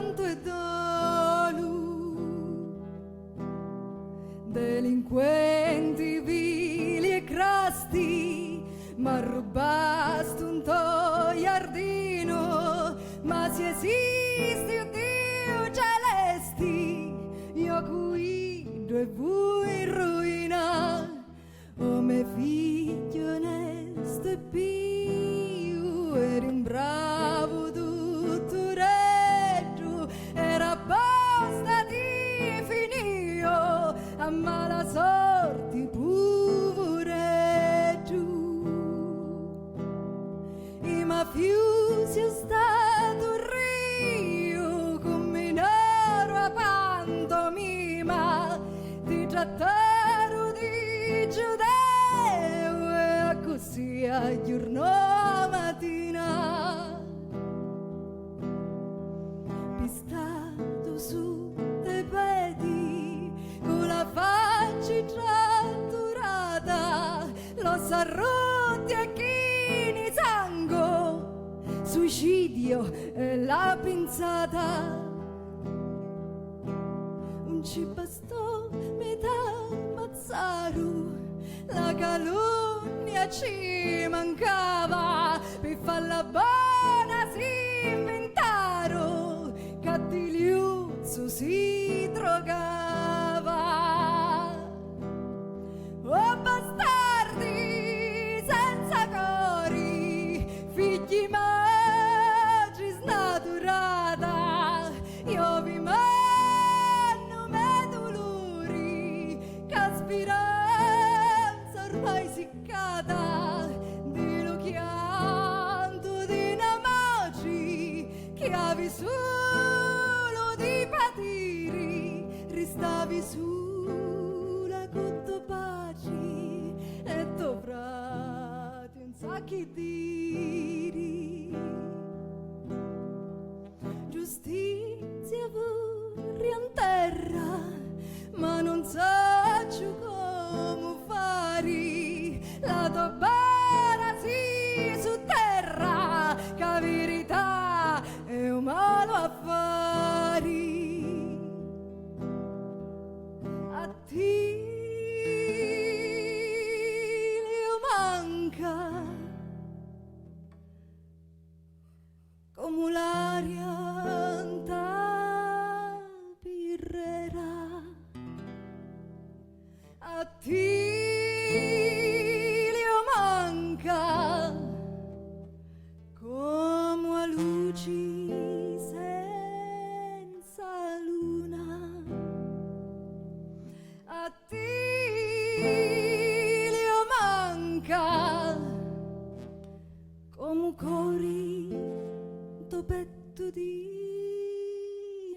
pianto e dolu, delinquenti vili e crasti, ma rubaste un toiardino. Ma se esisti un Dio celesti, io guido e voi in ruina. O me figlio onesto e pio, eri un bravo dottoreggio, era apposta di finio, a mala sorte povereggio. I mafiosi è stato un rio, con minero a pantomima, di trattaro di giudeo, e così a giorno mattina. Pistato su dei piedi, con la faccia tratturata, l'ossa rotti e chini sangue, suicidio e la pinzata. Non ci bastò metà mazzaru, la calunnia ci mancava, per farla buona si inventaro, Cattiliuzzo si drogava. Oh bastardi senza cori, figli maggi snaturata, io vi manno me dolori, che speranza ormai siccata, di lo chianto di namaci, che avevi solo di patiri, ristavi sulla cotto paci, e dovrati un sacchi diri. Giustizia vorrei in terra, ma non saccio come fare, la tua bara si su terra, che verità è un malo affari. Attilio manca come l'aria in ta birrera. Attilio manca come a luci senza luna. Attilio manca come cori do petto di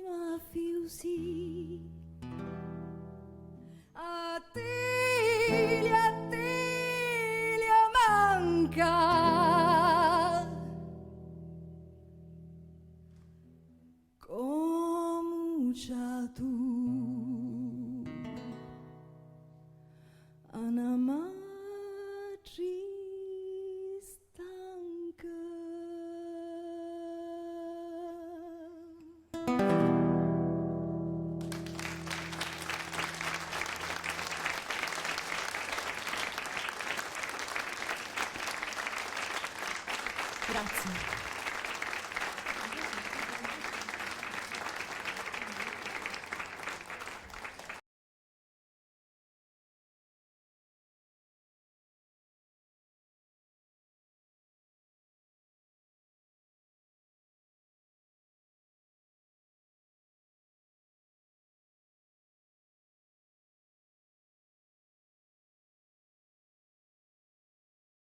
mafiosi. Attilio, Attilio manca come c'ha tu una madre stanca. Grazie.